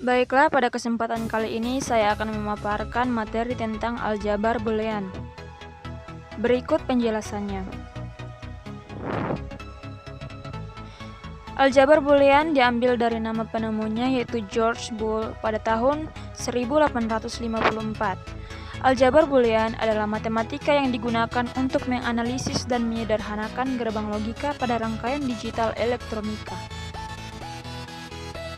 Baiklah, pada kesempatan kali ini saya akan memaparkan materi tentang aljabar boolean. Berikut penjelasannya. Aljabar boolean diambil dari nama penemunya yaitu George Boole pada tahun 1854. Aljabar boolean adalah matematika yang digunakan untuk menganalisis dan menyederhanakan gerbang logika pada rangkaian digital elektronika.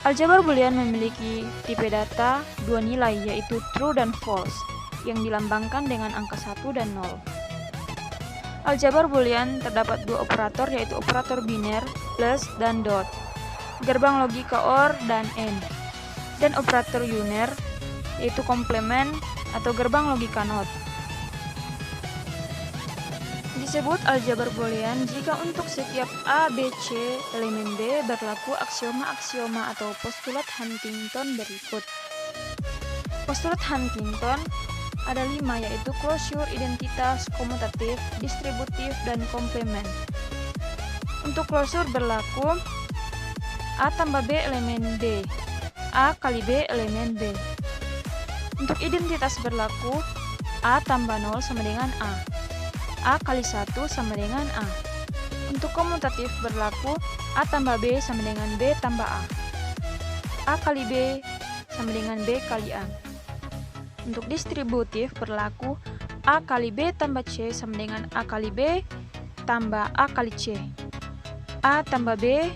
Aljabar boolean memiliki tipe data dua nilai yaitu true dan false yang dilambangkan dengan angka 1 dan 0. Aljabar boolean terdapat dua operator yaitu operator biner plus dan dot, gerbang logika OR dan AND, dan operator unary yaitu komplement atau gerbang logika NOT. Disebut aljabar boolean jika untuk setiap A, B, C elemen B berlaku aksioma-aksioma atau postulat Huntington berikut. Postulat Huntington ada 5 yaitu closure, identitas, komutatif, distributif, dan komplement. Untuk closure berlaku A tambah B elemen B, A kali B elemen B. Untuk identitas berlaku A tambah 0 sama dengan A kali 1 sama dengan A. Untuk komutatif berlaku A tambah B sama dengan B tambah A kali B sama dengan B kali A. Untuk distributif berlaku A kali B tambah C sama dengan A kali B tambah A kali C. A tambah B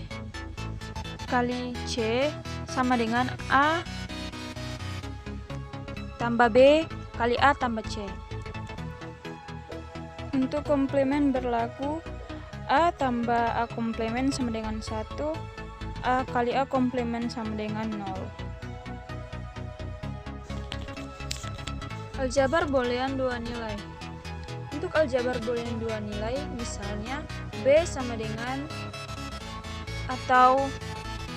kali C sama dengan A tambah B kali A tambah C. Untuk komplement berlaku A tambah A komplement sama dengan 1, A kali A komplement sama dengan 0. Aljabar boolean dua nilai. Untuk aljabar boolean dua nilai, misalnya B sama dengan atau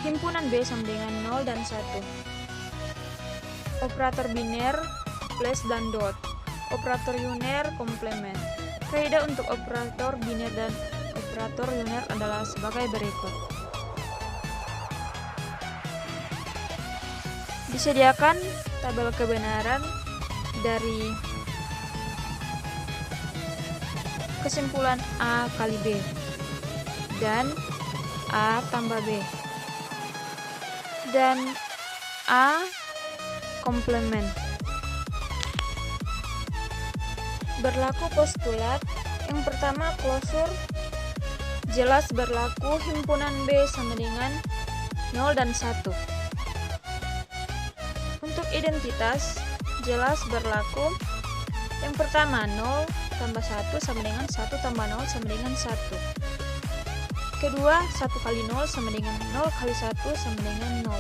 himpunan B sama dengan 0 dan 1. Operator biner plus dan dot, operator unary komplement. Kaidah untuk operator biner dan operator unary adalah sebagai berikut. Disediakan tabel kebenaran dari kesimpulan A kali B dan A tambah B dan A komplement. Berlaku postulat. Yang pertama closure, jelas berlaku himpunan B sama dengan 0 dan 1. Untuk identitas, jelas berlaku yang pertama 0 tambah 1 sama dengan 1 tambah 0 sama dengan 1. Kedua 1 kali 0 sama dengan 0 kali 1 sama dengan 0.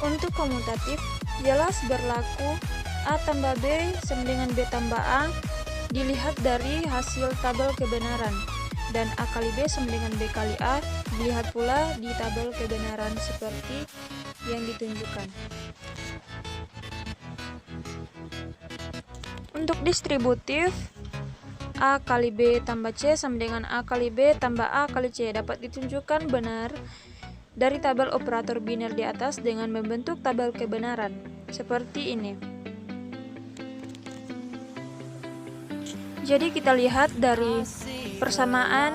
Untuk komutatif, jelas berlaku A tambah B sama dengan B tambah A dilihat dari hasil tabel kebenaran, dan A kali B sama dengan B kali A dilihat pula di tabel kebenaran seperti yang ditunjukkan. Untuk distributif, A kali B tambah C sama dengan A kali B tambah A kali C dapat ditunjukkan benar dari tabel operator biner di atas dengan membentuk tabel kebenaran seperti ini. Jadi kita lihat dari persamaan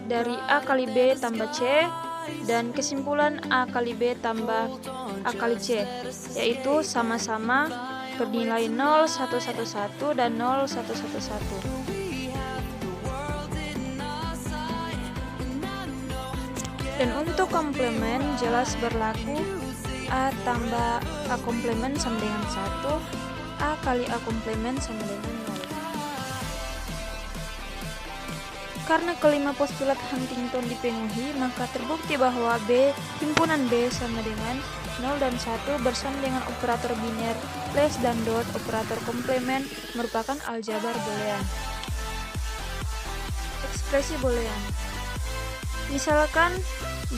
dari A kali B tambah C dan kesimpulan A kali B tambah A kali C, yaitu sama-sama bernilai 0, 1, 1, 1 dan 0, 1, 1, 1. Dan untuk komplement jelas berlaku A tambah A komplement sama dengan 1, A kali A komplement sama dengan 0. Karena kelima postulat Huntington dipenuhi, maka terbukti bahwa B himpunan B sama dengan 0 dan 1 bersama dengan operator biner plus dan dot operator komplement merupakan aljabar boolean. Ekspresi boolean. Misalkan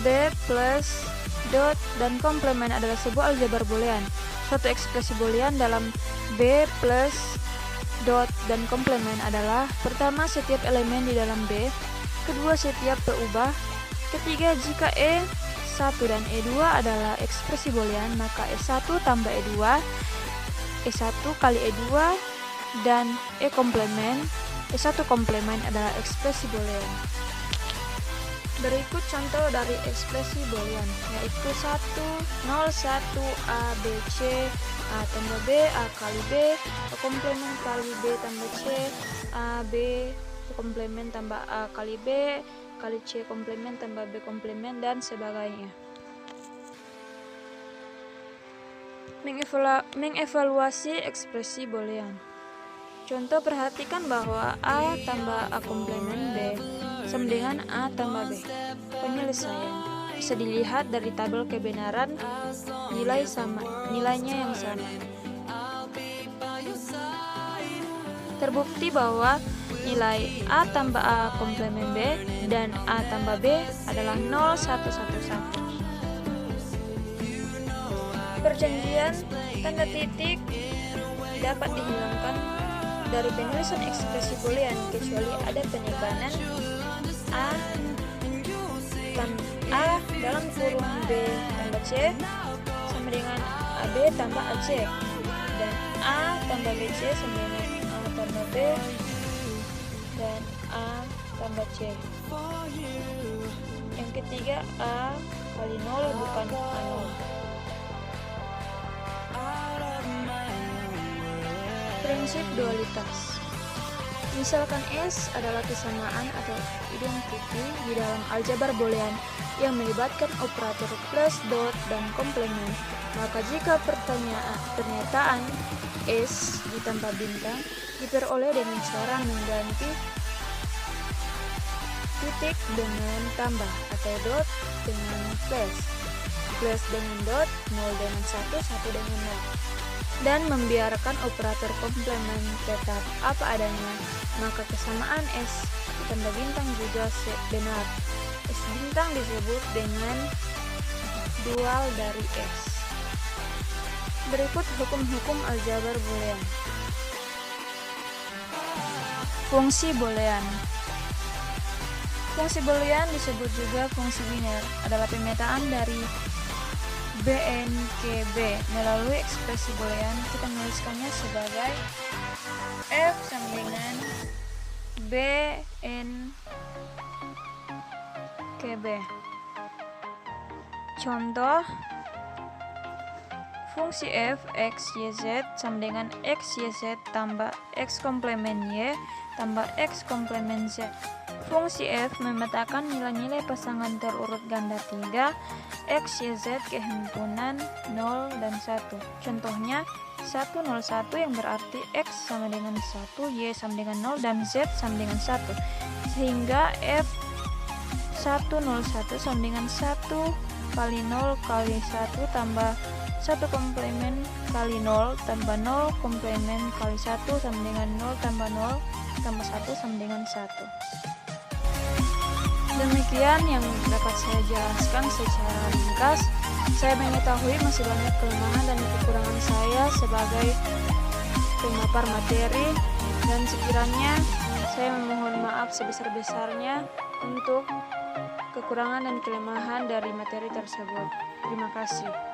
B plus dot dan komplement adalah sebuah aljabar boolean. Suatu ekspresi boolean dalam B plus dot dan komplement adalah: pertama, setiap elemen di dalam B; kedua, setiap peubah; Ketiga, jika E1 dan E2 adalah ekspresi boolean, maka E1 tambah E2, E1 kali E2 dan E1 komplement adalah ekspresi boolean. Berikut contoh dari ekspresi boolean, yaitu 1, 0, 1, A, B, C, A tambah B, A kali B, A komplement kali B tambah C, A, B, komplement tambah A kali B, kali C komplement tambah B komplement, dan sebagainya. Mengevaluasi ekspresi boolean. Contoh, perhatikan bahwa A tambah A komplement B sama dengan A tambah B. Penyelesaian bisa dilihat dari tabel kebenaran nilainya yang sama. Terbukti bahwa nilai A tambah A komplement B dan A tambah B adalah 0, 1, 1, 1. Perjanjian tanda titik dapat dihilangkan dari penulisan ekspresi boolean kecuali ada penekanan A dalam kurung B tambah C sama dengan AB tambah AC, dan A tambah BC sama dengan A tambah B dan A tambah C. Yang ketiga, A kali 0 bukan A0. Prinsip dualitas. Misalkan S adalah kesamaan atau identiti di dalam aljabar boolean yang melibatkan operator plus, dot, dan komplement, maka jika pernyataan S ditambah bintang diperoleh dengan cara mengganti titik dengan tambah atau dot dengan plus dengan dot, 0 dengan 1, 1 dengan 0, dan membiarkan operator komplement tetap apa adanya, maka kesamaan S tambah bintang juga benar. S bintang disebut dengan dual dari S. Berikut hukum-hukum aljabar boolean. Fungsi boolean. Fungsi boolean disebut juga fungsi biner, adalah pemetaan dari Bn ke B melalui ekspresi boolean. Kita menuliskannya sebagai F sama dengan Bn ke B. Contoh, fungsi F X, Y, Z sama dengan X, Y, Z tambah X komplement Y tambah X komplement Z. Fungsi F memetakan nilai-nilai pasangan terurut ganda 3 X, Y, Z kehimpunan 0 dan 1. Contohnya 1, 0, 1 yang berarti X sama dengan 1, Y sama dengan 0, dan Z sama dengan 1. Sehingga F 1, 0, 1 sama dengan 1 kali 0 kali 1 tambah 1 komplement kali 0 tambah 0 komplement kali 1 sama dengan 0 tambah 0 tambah 1 sama dengan 1. Demikian yang dapat saya jelaskan secara ringkas. Saya mengetahui masih banyak kelemahan dan kekurangan saya sebagai pemapar materi, dan sekiranya saya memohon maaf sebesar-besarnya untuk kekurangan dan kelemahan dari materi tersebut. Terima kasih.